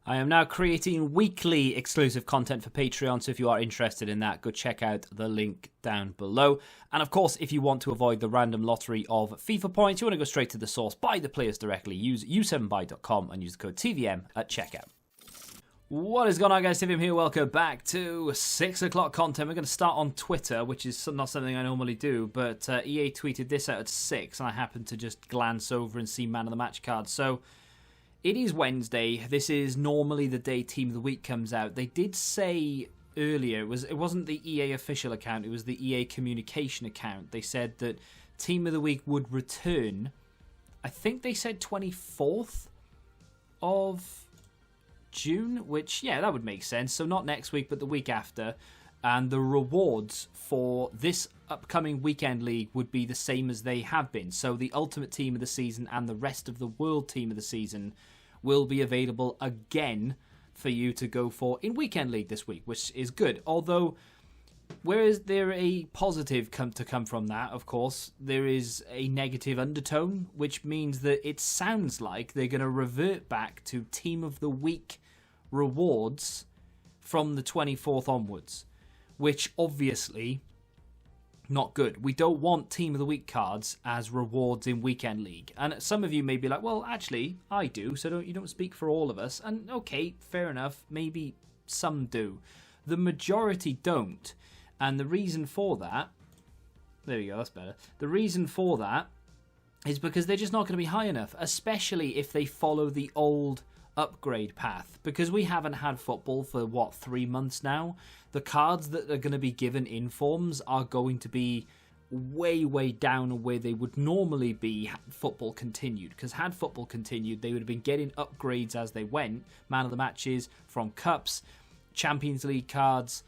I am now creating weekly exclusive content for Patreon, so if you are interested in that, go check out the link down below. And of course, if you want to avoid the random lottery of FIFA points, you want to go straight to the source, buy the players directly, use u7buy.com and use the code TVM at checkout. What is going on, guys? TVM here. Welcome back to 6 o'clock content. We're going to start on Twitter, which is not something I normally do, but EA tweeted this out at 6, and I happened to just glance over and see Man of the Match cards. So it is Wednesday. This is normally the day Team of the Week comes out. They did say earlier, it wasn't the EA official account, it was the EA communication account. They said that Team of the Week would return, I think they said 24th of June, which, yeah, that would make sense. So not next week, but the week after. And the rewards for this upcoming weekend league would be the same as they have been. So the Ultimate Team of the Season and the rest of the World Team of the Season will be available again for you to go for in weekend league this week, which is good. Although, whereas there a positive to come from that, of course, there is a negative undertone, which means that it sounds like they're going to revert back to Team of the Week rewards from the 24th onwards, which obviously not good. We don't want Team of the Week cards as rewards in Weekend League. And some of you may be like, well, actually, I do, so you don't speak for all of us. And okay, fair enough, maybe some do. The majority don't. And the reason for that, there we go, that's better. The reason for that is because they're just not going to be high enough, especially if they follow the old upgrade path, because we haven't had football for 3 months now. The cards that are going to be given in forms are going to be way down where they would normally be had football continued, because had football continued they would have been getting upgrades as they went, man of the matches from cups, Champions League cards,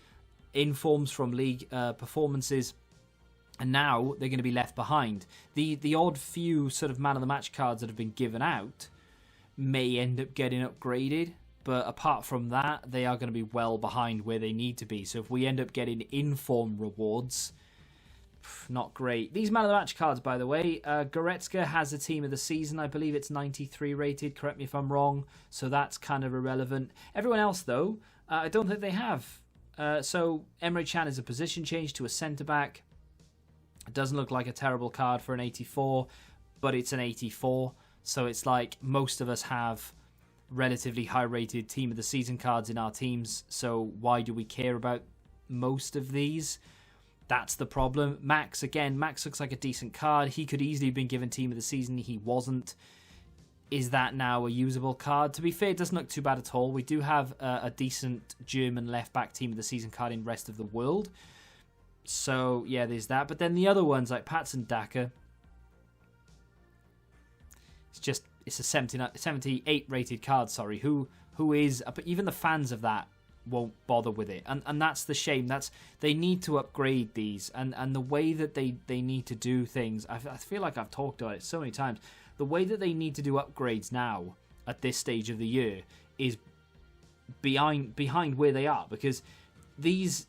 informs from league performances, and now they're going to be left behind. The odd few sort of man of the match cards that have been given out may end up getting upgraded, but apart from that, they are going to be well behind where they need to be. So if we end up getting inform rewards, not great. These man of the match cards, by the way, Goretzka has a Team of the Season. I believe it's 93 rated, correct me if I'm wrong, so that's kind of irrelevant. Everyone else, though, I don't think they have. So Emre Can is a position change to a centre-back. It doesn't look like a terrible card for an 84, but it's an 84. So it's like most of us have relatively high-rated Team of the Season cards in our teams. So why do we care about most of these? That's the problem. Max, again, Max looks like a decent card. He could easily have been given Team of the Season. He wasn't. Is that now a usable card? To be fair, it doesn't look too bad at all. We do have a decent German left-back Team of the Season card in Rest of the World. So, yeah, there's that. But then the other ones, like Patson Daka, it's a 78 rated card, sorry. Who is, but even the fans of that won't bother with it. And that's the shame. They need to upgrade these. And the way that they need to do things, I feel like I've talked about it so many times. The way that they need to do upgrades now at this stage of the year is behind where they are, because these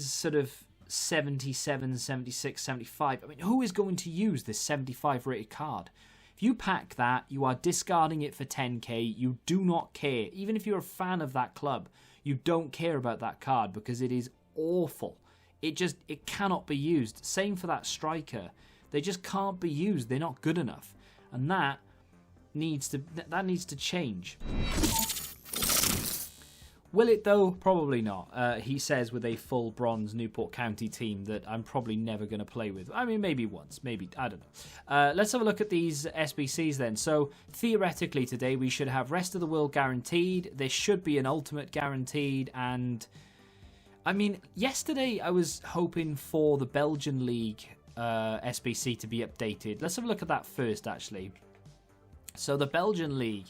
sort of 77, 76, 75, I mean, who is going to use this 75 rated card? If you pack that, you are discarding it for 10k. You do not care. Even if you're a fan of that club, you don't care about that card because it is awful. It cannot be used. Same for that striker. They just can't be used. They're not good enough. And that needs to change. Will it though? Probably not. He says with a full bronze Newport County team that I'm probably never going to play with. I mean, maybe once, maybe, I don't know. Let's have a look at these SBCs then. So theoretically today we should have Rest of the World guaranteed. There should be an Ultimate guaranteed. And I mean, yesterday I was hoping for the Belgian League SBC to be updated. Let's have a look at that first, actually. So the Belgian League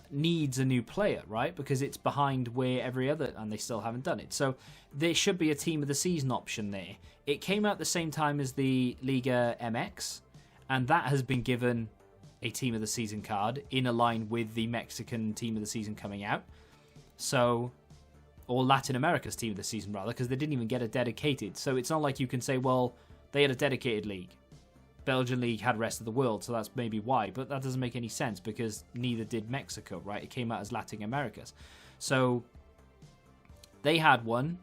needs a new player, right? Because it's behind where every other, and they still haven't done it. So there should be a Team of the Season option there. It came out the same time as the Liga MX, and that has been given a Team of the Season card in a line with the Mexican Team of the Season coming out. So, or Latin America's Team of the Season rather, because they didn't even get a dedicated. So it's not like you can say, well, they had a dedicated league. Belgian League had rest of the world, so that's maybe why. But that doesn't make any sense because neither did Mexico, right? It came out as Latin Americas. So they had one,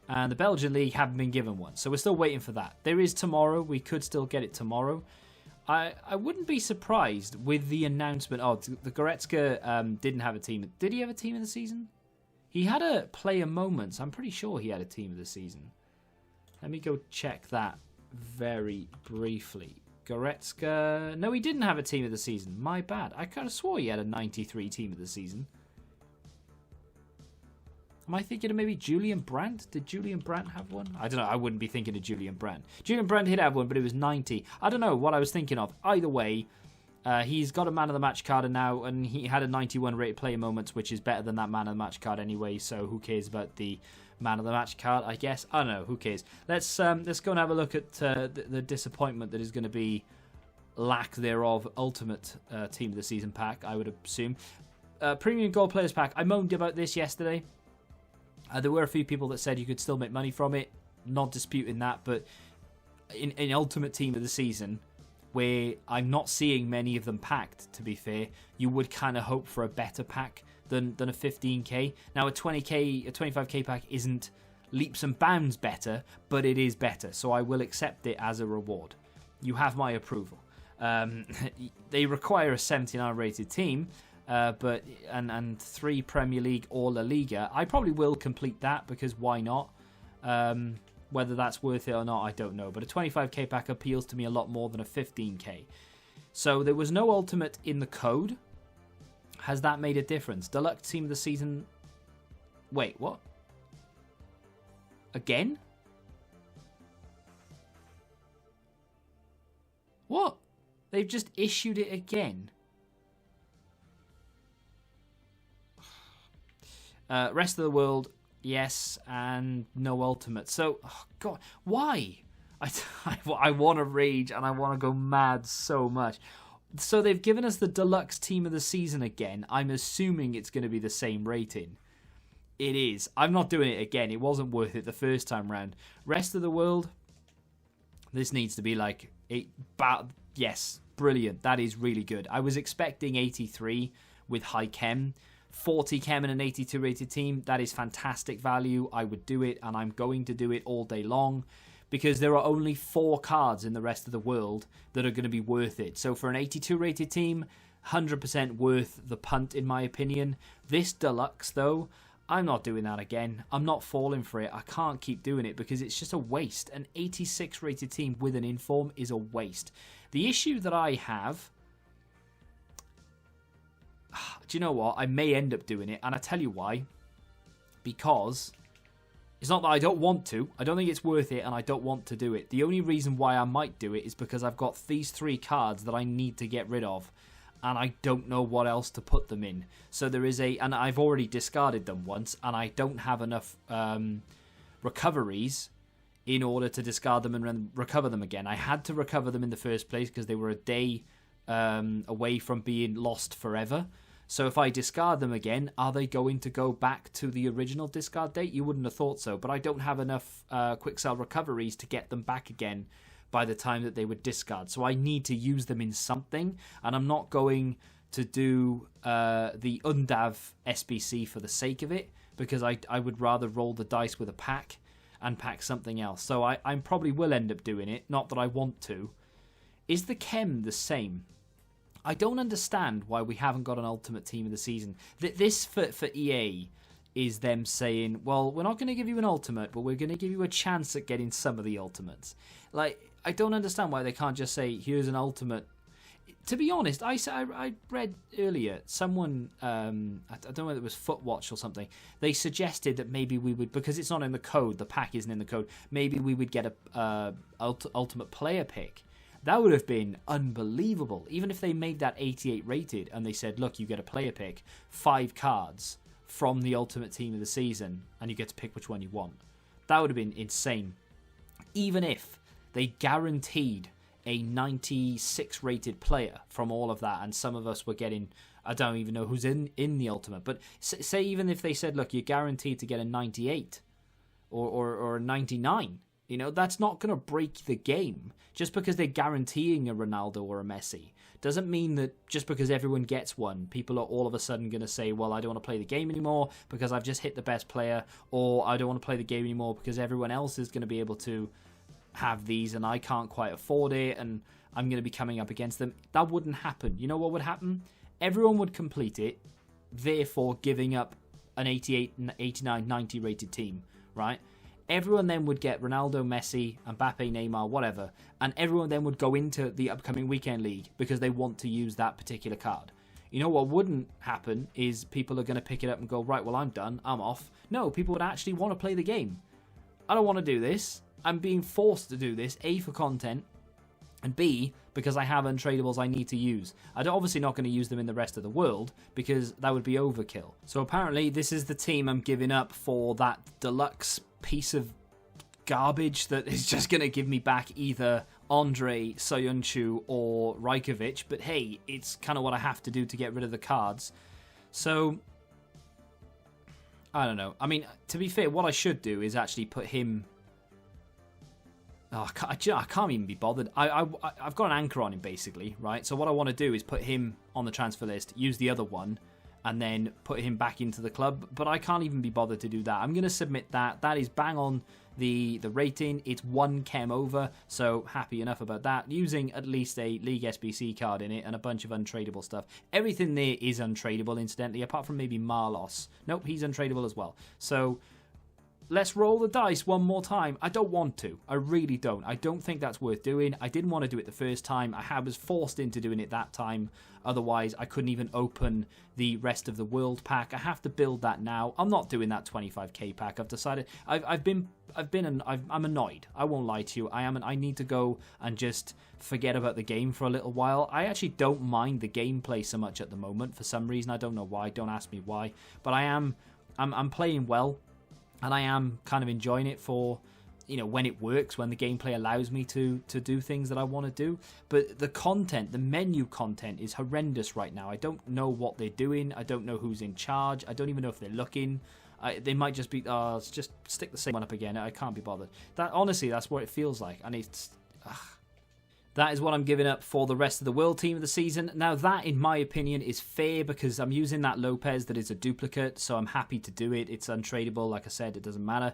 and the Belgian League haven't been given one. So we're still waiting for that. There is tomorrow. We could still get it tomorrow. I wouldn't be surprised with the announcement. Oh, the Goretzka didn't have a team. Did he have a team of the season? He had a player moments. I'm pretty sure he had a team of the season. Let me go check that very briefly. Goretzka. No, he didn't have a team of the season. My bad. I kind of swore he had a 93 team of the season. Am I thinking of maybe Julian Brandt? Did Julian Brandt have one? I don't know. I wouldn't be thinking of Julian Brandt. Julian Brandt did have one, but it was 90. I don't know what I was thinking of. Either way, he's got a man of the match card now, and he had a 91 rated player moments, which is better than that man of the match card anyway. So who cares about the man of the match card? I guess I don't know. Who cares? Let's go and have a look at the disappointment that is going to be lack thereof ultimate team of the season pack. I would assume premium gold players pack. I moaned about this yesterday. There were a few people that said you could still make money from it. Not disputing that, but in Ultimate Team of the Season, where I'm not seeing many of them packed, to be fair, you would kind of hope for a better pack than a 15k. Now, a 20k, a 25k pack isn't leaps and bounds better, but it is better, so I will accept it as a reward. You have my approval. They require a 79 rated team, but 3 Premier League or La Liga. I probably will complete that because why not? Whether that's worth it or not, I don't know. But a 25k pack appeals to me a lot more than a 15k. So there was no ultimate in the code. Has that made a difference? Deluxe Team of the Season. Wait, what? Again? What? They've just issued it again. Rest of the world, yes, and no ultimate. So, oh God, why? I want to rage and I want to go mad so much. So they've given us the Deluxe Team of the Season again. I'm assuming it's going to be the same rating. It is. I'm not doing it again. It wasn't worth it the first time round. Rest of the world, this needs to be like... yes, brilliant. That is really good. I was expecting 83 with high chem. 40 chem in an 82 rated team, that is fantastic value. I would do it, and I'm going to do it all day long because there are only 4 cards in the rest of the world that are going to be worth it. So for an 82 rated team, 100% worth the punt in my opinion. This Deluxe though, I'm not doing that again. I'm not falling for it. I can't keep doing it because it's just a waste. An 86 rated team with an inform is a waste. The issue that I have... Do you know what? I may end up doing it, and I tell you why. Because it's not that I don't want to. I don't think it's worth it, and I don't want to do it. The only reason why I might do it is because I've got these 3 cards that I need to get rid of, and I don't know what else to put them in. So there is and I've already discarded them once, and I don't have enough recoveries in order to discard them and recover them again. I had to recover them in the first place because they were a day away from being lost forever. So if I discard them again, are they going to go back to the original discard date? You wouldn't have thought so, but I don't have enough quick sell recoveries to get them back again by the time that they would discard. So I need to use them in something, and I'm not going to do the Undav SBC for the sake of it, because I would rather roll the dice with a pack and pack something else. So I probably will end up doing it, not that I want to. Is the chem the same? I don't understand why we haven't got an Ultimate Team of the Season. This for EA is them saying, well, we're not going to give you an Ultimate, but we're going to give you a chance at getting some of the Ultimates. Like, I don't understand why they can't just say, here's an Ultimate. To be honest, I read earlier, someone, I don't know whether it was Footwatch or something, they suggested that maybe we would, because it's not in the code, the pack isn't in the code, maybe we would get a Ultimate Player pick. That would have been unbelievable. Even if they made that 88 rated and they said, look, you get a player pick, 5 cards from the Ultimate Team of the Season, and you get to pick which one you want. That would have been insane. Even if they guaranteed a 96 rated player from all of that, and some of us were getting, I don't even know who's in the Ultimate, but say even if they said, look, you're guaranteed to get a 98 or a 99 You know, that's not going to break the game. Just because they're guaranteeing a Ronaldo or a Messi doesn't mean that just because everyone gets one, people are all of a sudden going to say, well, I don't want to play the game anymore because I've just hit the best player, or I don't want to play the game anymore because everyone else is going to be able to have these and I can't quite afford it and I'm going to be coming up against them. That wouldn't happen. You know what would happen? Everyone would complete it, therefore giving up an 88, 89, 90 rated team, right? Everyone then would get Ronaldo, Messi, Mbappe, Neymar, whatever, and everyone then would go into the upcoming weekend league because they want to use that particular card. You know what wouldn't happen is people are going to pick it up and go, right, well, I'm done, I'm off. No, people would actually want to play the game. I don't want to do this. I'm being forced to do this, A, for content, and B, because I have untradables I need to use. I'm obviously not going to use them in the rest of the world because that would be overkill. So apparently this is the team I'm giving up for that deluxe piece of garbage that is just going to give me back either Andre, Soyuncu or Rajkovic. But hey, it's kind of what I have to do to get rid of the cards. So, I don't know. I mean, to be fair, what I should do is actually put him... Oh, I can't even be bothered. I've got an anchor on him, basically, right? So what I want to do is put him on the transfer list, use the other one, and then put him back into the club. But I can't even be bothered to do that. I'm going to submit that. That is bang on the rating. It's 1 chem over, so happy enough about that. Using at least a League SBC card in it and a bunch of untradeable stuff. Everything there is untradeable, incidentally, apart from maybe Marlos. Nope, he's untradeable as well. So... let's roll the dice one more time. I don't want to. I really don't. I don't think that's worth doing. I didn't want to do it the first time. I was forced into doing it that time. Otherwise, I couldn't even open the rest of the world pack. I have to build that now. I'm not doing that 25k pack. I've decided. I'm annoyed. I won't lie to you. I need to go and just forget about the game for a little while. I actually don't mind the gameplay so much at the moment for some reason. I don't know why. Don't ask me why. But I'm playing well. And I am kind of enjoying it for, you know, when it works, when the gameplay allows me to do things that I want to do. But the content, the menu content is horrendous right now. I don't know what they're doing. I don't know who's in charge. I don't even know if they're looking. They might just be, let's just stick the same one up again. I can't be bothered. Honestly, that's what it feels like. And it's... That is what I'm giving up for the rest of the world team of the season. Now that, in my opinion, is fair because I'm using that Lopez that is a duplicate, so I'm happy to do it. It's untradeable. Like I said, it doesn't matter.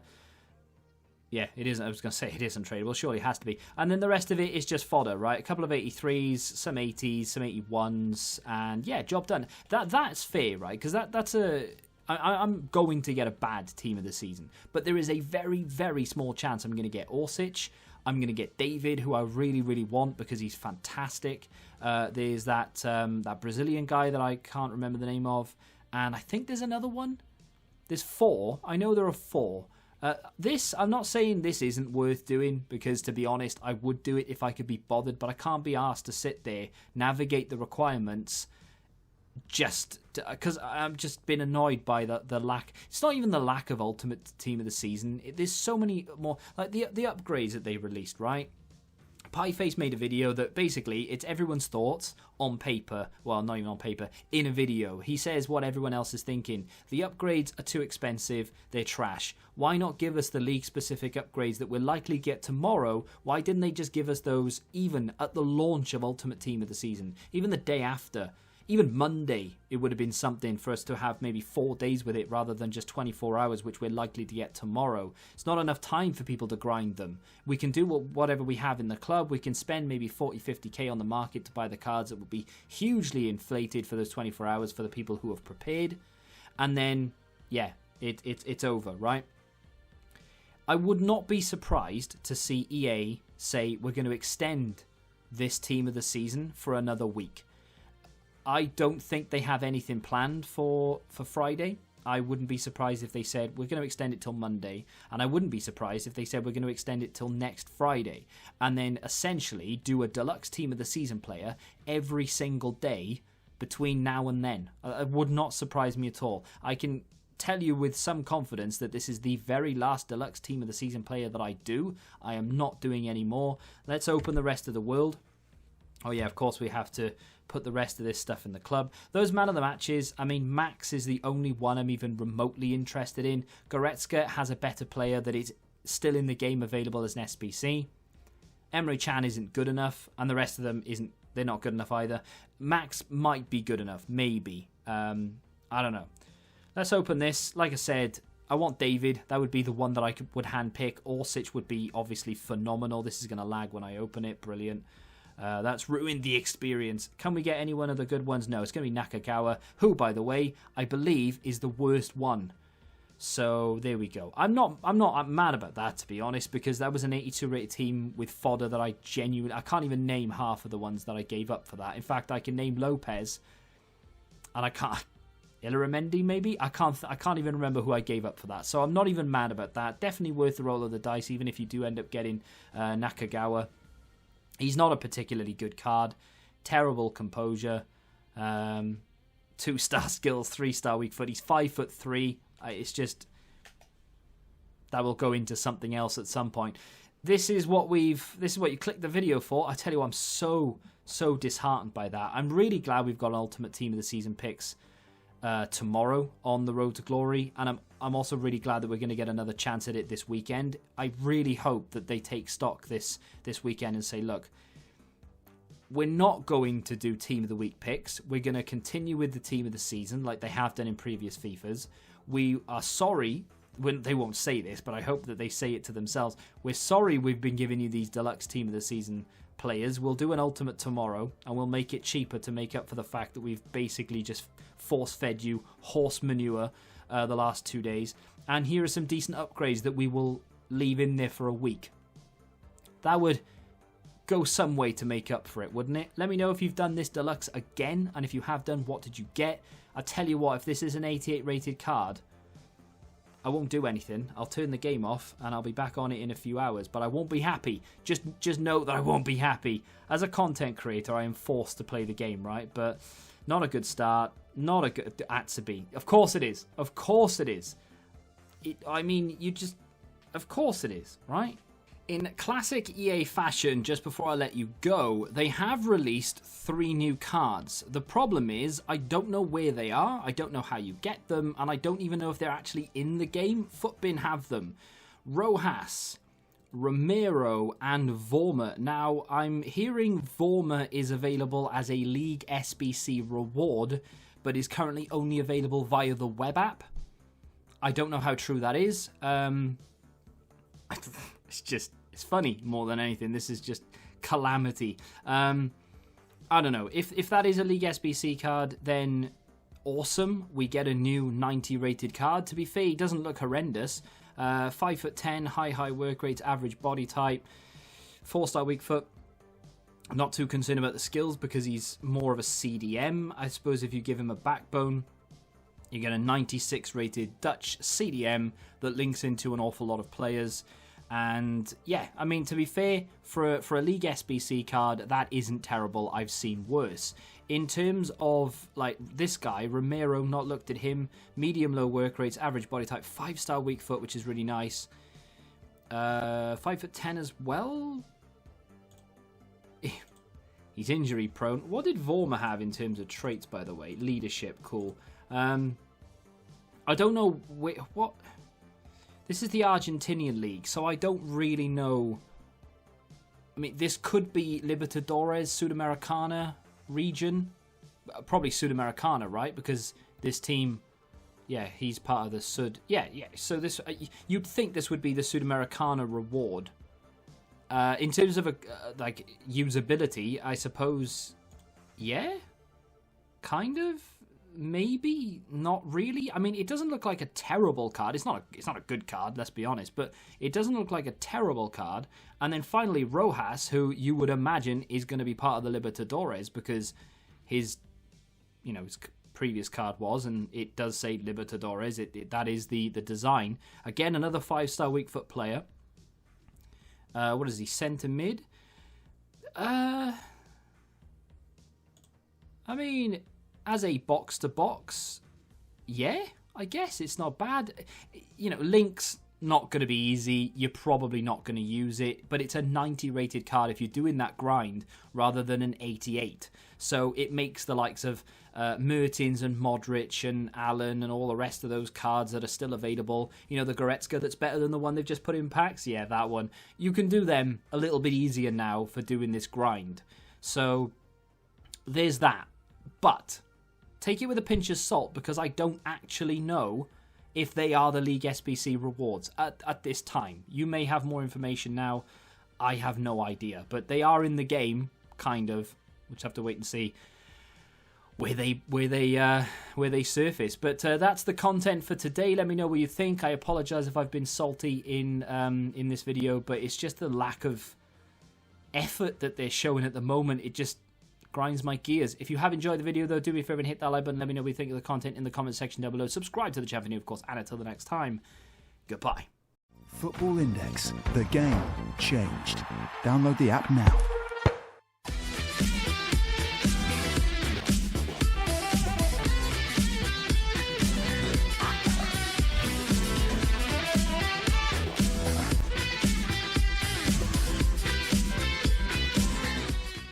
Yeah, it isn't. I was going to say it is untradeable. Surely it has to be. And then the rest of it is just fodder, right? A couple of 83s, some 80s, some 81s, and yeah, job done. That's fair, right? Because that's a... I'm going to get a bad team of the season, but there is a very, very small chance I'm going to get Orsic. I'm going to get David, who I really, really want because he's fantastic. There's that Brazilian guy that I can't remember the name of. And I think there's another one. There's 4. I know there are 4. I'm not saying this isn't worth doing because, to be honest, I would do it if I could be bothered. But I can't be asked to sit there, navigate the requirements, just because I've just been annoyed by the lack. It's not even the lack of ultimate team of the season. There's so many more, like the upgrades that they released, right? Pieface made a video that basically it's everyone's thoughts on paper. Well, not even on paper, in a video. He says what everyone else is thinking. The upgrades are too expensive. They're trash. Why not give us the league-specific upgrades that we'll likely get tomorrow? Why didn't they just give us those even at the launch of Ultimate Team of the season? Even the day after? Even Monday, it would have been something for us to have maybe 4 days with it rather than just 24 hours, which we're likely to get tomorrow. It's not enough time for people to grind them. We can do whatever we have in the club. We can spend maybe 40, 50k on the market to buy the cards that would be hugely inflated for those 24 hours for the people who have prepared. And then, yeah, it's over, right? I would not be surprised to see EA say we're going to extend this team of the season for another week. I don't think they have anything planned for Friday. I wouldn't be surprised if they said we're going to extend it till Monday, and I wouldn't be surprised if they said we're going to extend it till next Friday, and then essentially do a deluxe team of the season player every single day between now and then. It would not surprise me at all. I can tell you with some confidence that this is the very last deluxe team of the season player that I do. I am not doing any more. Let's open the rest of the world. Oh yeah, of course we have to put the rest of this stuff in the club. Those man of the matches, I mean, Max is the only one I'm even remotely interested in. Goretzka has a better player that is still in the game available as an SBC. Emre Can isn't good enough, and the rest of them isn't. They're not good enough either. Max might be good enough, maybe. I don't know. Let's open this. Like I said, I want David. That would be the one that I would handpick. Orsic would be obviously phenomenal. This is going to lag when I open it. Brilliant. That's ruined the experience. Can we get any one of the good ones? No, it's going to be Nakagawa, who, by the way, I believe is the worst one. So there we go. I'm not mad about that, to be honest, because that was an 82 rated team with fodder that I can't even name half of the ones that I gave up for that. In fact, I can name Lopez, and I can't. Illaramendi, maybe? I can't even remember who I gave up for that. So I'm not even mad about that. Definitely worth the roll of the dice, even if you do end up getting Nakagawa. He's not a particularly good card. Terrible composure. 2-star skills, 3-star weak foot. He's 5'3". It's just that will go into something else at some point. This is what you clicked the video for. I tell you, I'm so disheartened by that. I'm really glad we've got an Ultimate Team of the Season picks tomorrow on the Road to Glory, and I'm also really glad that we're going to get another chance at it this weekend. I really hope that they take stock this weekend and say, look, we're not going to do Team of the Week picks. We're going to continue with the Team of the Season like they have done in previous FIFAs. We are sorry, when they won't say this, but I hope that they say it to themselves. We're sorry we've been giving you these Deluxe Team of the Season players. We'll do an Ultimate tomorrow, and we'll make it cheaper to make up for the fact that we've basically just force-fed you horse manure the last 2 days. And here are some decent upgrades that we will leave in there for a week. That would go some way to make up for it, wouldn't it? Let me know if you've done this Deluxe again, and if you have done, what did you get? I tell you what, if this is an 88 rated card, I won't do anything. I'll turn the game off and I'll be back on it in a few hours, but I won't be happy. Just note that I won't be happy. As a content creator, I am forced to play the game, right? But not a good start. Not a good Atsubi. Of course it is. Of course it is. Of course it is, right? In classic EA fashion, just before I let you go, they have released 3 new cards. The problem is, I don't know where they are, I don't know how you get them, and I don't even know if they're actually in the game. Footbin have them. Rojas, Romero, and Vormer. Now, I'm hearing Vormer is available as a League SBC reward, but is currently only available via the web app. I don't know how true that is. It's funny more than anything. This is just calamity. I don't know. If that is a League SBC card, then awesome. We get a new 90 rated card. To be fair, he doesn't look horrendous. 5'10", high work rates, average body type, 4-star weak foot. I'm not too concerned about the skills because he's more of a CDM. I suppose if you give him a backbone, you get a 96 rated Dutch CDM that links into an awful lot of players. And yeah, I mean, to be fair, for a League SBC card, that isn't terrible. I've seen worse. In terms of, like, this guy, Romero, not looked at him. Medium-low work rates, average body type, 5-star weak foot, which is really nice. 5'10" as well. He's injury prone. What did Vormer have in terms of traits, by the way? Leadership, cool. I don't know what... This is the Argentinian league, so I don't really know. I mean, this could be Libertadores, Sudamericana region. Probably Sudamericana, right? Because this team, yeah, he's part of the Sud. Yeah. So this, you'd think this would be the Sudamericana reward. In terms of like usability, I suppose, yeah, kind of. Maybe not really. I mean, it doesn't look like a terrible card. It's not a good card, let's be honest, but it doesn't look like a terrible card. And then finally Rojas, who you would imagine is going to be part of the Libertadores because his previous card was, and it does say Libertadores. That is the design. Again, another 5-star weak foot player. What is he? Centre mid. I mean, as a box-to-box, yeah, I guess it's not bad. Link's not going to be easy. You're probably not going to use it, but it's a 90 rated card if you're doing that grind rather than an 88. So it makes the likes of Mertens and Modric and Allen and all the rest of those cards that are still available. You know, the Goretzka that's better than the one they've just put in packs? Yeah, that one. You can do them a little bit easier now for doing this grind. So, there's that. But, take it with a pinch of salt, because I don't actually know if they are the League SBC rewards at this time. You may have more information now. I have no idea. But they are in the game, kind of. We'll just have to wait and see where they surface. But that's the content for today. Let me know what you think. I apologize if I've been salty in this video, but it's just the lack of effort that they're showing at the moment. It just grinds my gears. If you have enjoyed the video, though, do me a favor and hit that like button. Let me know what you think of the content in the comment section down below. Subscribe to the channel if you're new, of course. And until the next time, goodbye. Football Index. The game changed. Download the app now.